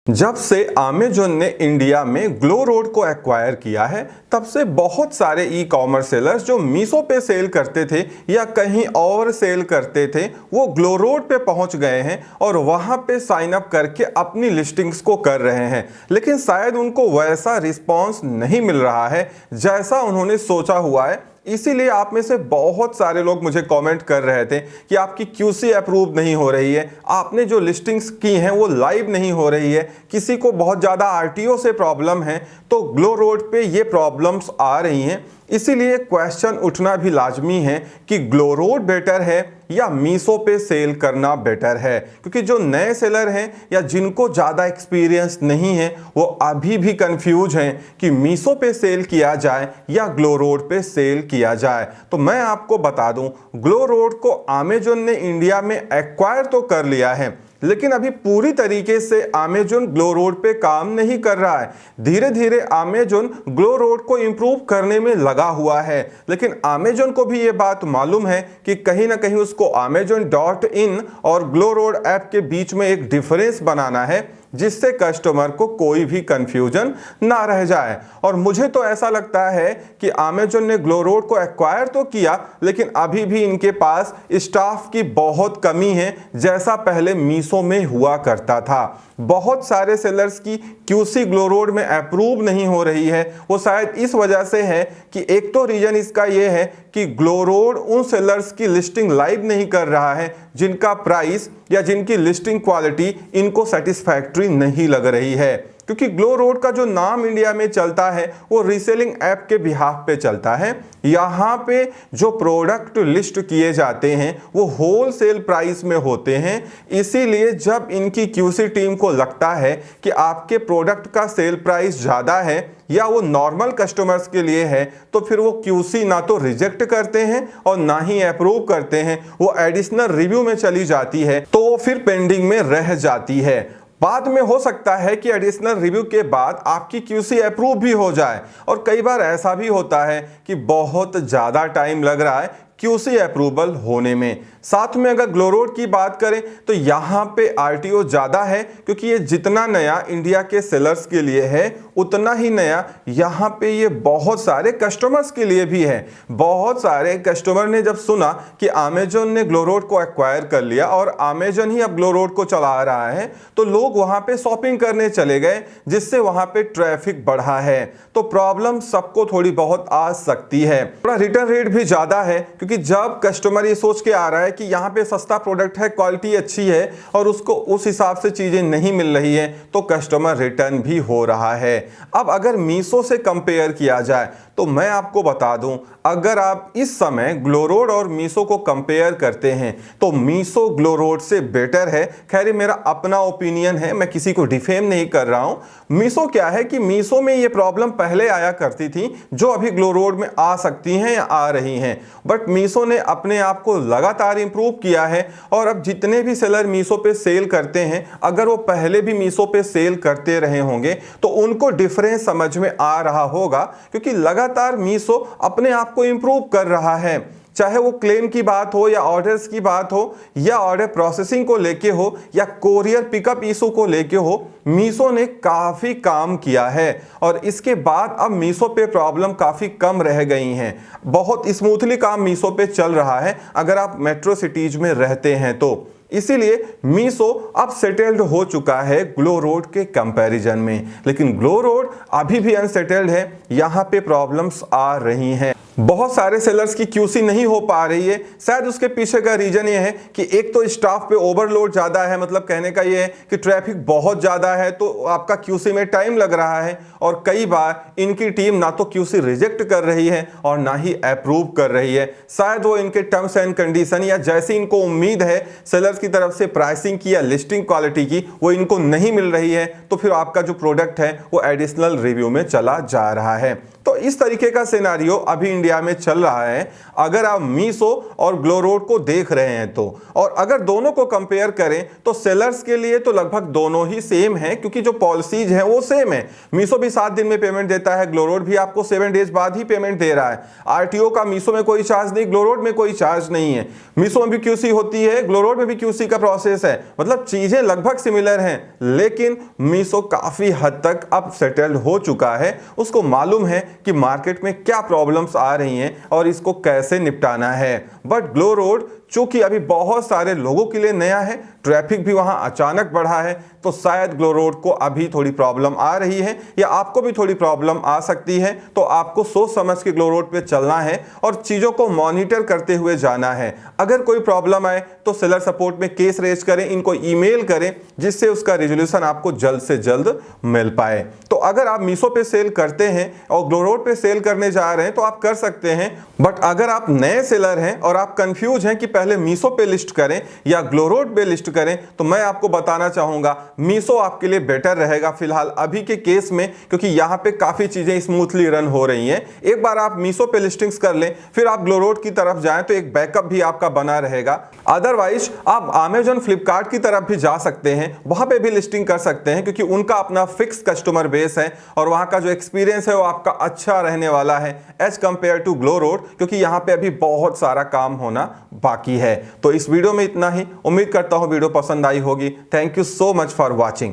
जब से अमेज़न ने इंडिया में ग्लो रोड को एक्वायर किया है, तब से बहुत सारे ई कॉमर्स सेलर्स जो मीशो पे सेल करते थे या कहीं और सेल करते थे, वो ग्लो रोड पे पहुंच गए हैं और वहां पे साइन अप करके अपनी लिस्टिंग्स को कर रहे हैं। लेकिन शायद उनको वैसा रिस्पॉन्स नहीं मिल रहा है जैसा उन्होंने सोचा हुआ है। इसीलिए आप में से बहुत सारे लोग मुझे कमेंट कर रहे थे कि आपकी क्यूसी अप्रूव नहीं हो रही है, आपने जो लिस्टिंग्स की हैं वो लाइव नहीं हो रही है, किसी को बहुत ज़्यादा आरटीओ से प्रॉब्लम है। तो ग्लो रोड पे ये प्रॉब्लम्स आ रही हैं। इसीलिए क्वेश्चन उठना भी लाजमी है कि ग्लो रोड बेटर है या मीशो पे सेल करना बेटर है, क्योंकि जो नए सेलर हैं या जिनको ज़्यादा एक्सपीरियंस नहीं है वो अभी भी कंफ्यूज हैं कि मीशो पे सेल किया जाए या ग्लो रोड पे सेल किया जाए। तो मैं आपको बता दूं, ग्लो रोड को अमेज़न ने इंडिया में एक्वायर तो कर लिया है, लेकिन अभी पूरी तरीके से अमेज़न ग्लो रोड पे काम नहीं कर रहा है। धीरे धीरे अमेज़न ग्लो रोड को इंप्रूव करने में लगा हुआ है, लेकिन अमेज़न को भी ये बात मालूम है कि कहीं ना कहीं उसको amazon.in और ग्लो रोड ऐप के बीच में एक डिफरेंस बनाना है, जिससे कस्टमर को कोई भी कंफ्यूजन ना रह जाए। और मुझे तो ऐसा लगता है कि अमेज़न ने ग्लो रोड को एक्वायर तो किया, लेकिन अभी भी इनके पास स्टाफ की बहुत कमी है, जैसा पहले मीशो में हुआ करता था। बहुत सारे सेलर्स की क्यूसी ग्लो रोड में अप्रूव नहीं हो रही है। वो शायद इस वजह से है कि एक तो रीजन इसका ये है कि ग्लो रोड उन सेलर्स की लिस्टिंग लाइव नहीं कर रहा है जिनका प्राइस या जिनकी लिस्टिंग क्वालिटी इनको सेटिस्फैक्ट्री नहीं लग रही है, क्योंकि ग्लो रोड का जो नाम इंडिया में चलता है वो रीसेलिंग ऐप के बिहाफ पे चलता है। यहाँ पे जो प्रोडक्ट लिस्ट किए जाते हैं वो होलसेल प्राइस में होते हैं। इसीलिए जब इनकी क्यूसी टीम को लगता है कि आपके प्रोडक्ट का सेल प्राइस ज़्यादा है या वो नॉर्मल कस्टमर्स के लिए है, तो फिर वो क्यूसी ना तो रिजेक्ट करते हैं और ना ही अप्रूव करते हैं। वो एडिशनल रिव्यू में चली जाती है, तो वो फिर पेंडिंग में रह जाती है। बाद में हो सकता है कि एडिशनल रिव्यू के बाद आपकी क्यूसी अप्रूव भी हो जाए, और कई बार ऐसा भी होता है कि बहुत ज़्यादा टाइम लग रहा है क्यूसी अप्रूवल होने में। साथ में अगर ग्लो रोड की बात करें तो यहाँ पे आरटीओ ज़्यादा है, क्योंकि ये जितना नया इंडिया के सेलर्स के लिए है उतना ही नया यहाँ पे ये बहुत सारे कस्टमर्स के लिए भी है। बहुत सारे कस्टमर ने जब सुना कि अमेज़न ने ग्लो रोड को एक्वायर कर लिया और अमेज़न ही अब ग्लो रोड को चला रहा है, तो लोग वहाँ पे शॉपिंग करने चले गए, जिससे वहाँ पे ट्रैफिक बढ़ा है। तो प्रॉब्लम सबको थोड़ी बहुत आ सकती है। थोड़ा रिटर्न रेट भी ज़्यादा है, क्योंकि जब कस्टमर ये सोच के आ रहा है कि यहाँ पे सस्ता प्रोडक्ट है, क्वालिटी अच्छी है और उसको उस हिसाब से चीज़ें नहीं मिल रही है, तो कस्टमर रिटर्न भी हो रहा है। अब अगर मीशो से कंपेयर किया जाए तो मैं आपको बता दूं, अगर आप इस समय ग्लो रोड और मीशो को कंपेयर करते हैं तो मीशो ग्लो रोड से बेटर है। खैर ये मेरा अपना ओपिनियन है, मैं किसी को डिफेम नहीं कर रहा हूं। मीशो क्या है कि मीशो में ये प्रॉब्लम पहले आया करती थी जो अभी ग्लो रोड में आ सकती हैं या आ रही हैं, बट मीशो ने अपने आप को लगातार इंप्रूव किया है। और अब जितने भी सेलर मीशो पे सेल करते हैं, अगर वो पहले भी मीशो पे सेल करते रहे होंगे तो उनको डिफरेंस समझ में आ रहा होगा, क्योंकि लगातार मीशो अपने आप को इंप्रूव कर रहा है। चाहे वो क्लेम की बात हो या ऑर्डर्स की बात हो या ऑर्डर प्रोसेसिंग को लेके हो या कोरियर पिकअप इशू को लेके हो, मीशो ने काफ़ी काम किया है। और इसके बाद अब मीशो पे प्रॉब्लम काफ़ी कम रह गई हैं। बहुत स्मूथली काम मीशो पे चल रहा है अगर आप मेट्रो सिटीज में रहते हैं तो। इसीलिए मीशो अब सेटल्ड हो चुका है ग्लो रोड के कंपैरिजन में, लेकिन ग्लो रोड अभी भी अनसेटल्ड है। यहाँ पे प्रॉब्लम्स आ रही हैं। बहुत सारे सेलर्स की क्यूसी नहीं हो पा रही है। शायद उसके पीछे का रीजन ये है कि एक तो स्टाफ पे ओवरलोड ज़्यादा है, मतलब कहने का ये है कि ट्रैफिक बहुत ज़्यादा है तो आपका क्यूसी में टाइम लग रहा है, और कई बार इनकी टीम ना तो क्यूसी रिजेक्ट कर रही है और ना ही अप्रूव कर रही है। शायद वो इनके टर्म्स एंड कंडीशन या जैसी इनको उम्मीद है सेलर्स की तरफ से प्राइसिंग की या लिस्टिंग क्वालिटी की, वो इनको नहीं मिल रही है, तो फिर आपका जो प्रोडक्ट है वो एडिशनल रिव्यू में चला जा रहा है। तो इस तरीके का सिनेरियो अभी इंडिया इंडिया में चल रहा है, अगर आप मीशो और ग्लोरोड को देख रहे हैं तो, और अगर दोनों को कंपेयर करें तो सेलर्स के लिए तो लगभग दोनों ही सेम है, क्योंकि जो पॉलिसीज हैं वो सेम है। मीशो भी 7 दिन में पेमेंट देता है, ग्लोरोड भी आपको 7 डेज बाद ही पेमेंट दे रहा है। आरटीओ का मीशो में कोई चार्ज नहीं, ग्लोरोड में कोई चार्ज नहीं है। मीशो में भी क्यूसी होती है, ग्लोरोड में भी क्यूसी का प्रोसेस है, मतलब चीजें लगभग सिमिलर हैं। लेकिन मीशो काफी हद तक अब सेटल्ड हो चुका है, उसको मालूम है कि मार्केट में क्या प्रॉब्लम्स आ रही हैं और इसको कैसे निपटाना है। बट ग्लोरोड चूंकि अभी बहुत सारे लोगों के लिए नया है, ट्रैफिक भी वहां अचानक बढ़ा है, तो शायद ग्लोरोड को अभी थोड़ी प्रॉब्लम आ रही है, या आपको भी थोड़ी प्रॉब्लम आ सकती है। तो आपको सोच समझ के ग्लोरोड पे चलना है और चीजों को मॉनिटर करते हुए जाना है। अगर कोई प्रॉब्लम आए तो सेलर सपोर्ट में केस रेज करें, इनको ईमेल करें, जिससे उसका रिजोल्यूशन आपको जल्द से जल्द मिल पाए। तो अगर आप मीशो पे सेल करते हैं और ग्लोरोड पे सेल करने जा रहे हैं तो आप कर सकते हैं। बट अगर आप नए सेलर हैं और आप कंफ्यूज हैं कि पहले मीशो पे लिस्ट करें या ग्लोरोड पे लिस्ट करें, तो मैं आपको बताना चाहूंगा मीशो आपके लिए बेटर रहेगा फिलहाल अभी के केस में, क्योंकि यहां पे काफी चीजें स्मूथली रन हो रही हैं। एक बार आप मीशो पे लिस्टिंग्स कर लें, फिर आप ग्लोरोड की तरफ जाएं तो एक बैकअप भी आपका बना रहेगा। अदरवाइज आप अमेजॉन, फ्लिपकार्ट की तरफ भी जा सकते हैं, वहां पे भी लिस्टिंग कर सकते हैं, क्योंकि उनका अपना फिक्स कस्टमर बेस है और वहां का जो एक्सपीरियंस है वो आपका अच्छा रहने वाला है एज कंपेयर टू ग्लोरोड, क्योंकि यहां पे अभी बहुत सारा काम होना बाकी है। तो इस वीडियो में इतना ही। उम्मीद करता हूं वीडियो पसंद आई होगी। Thank you so much for watching.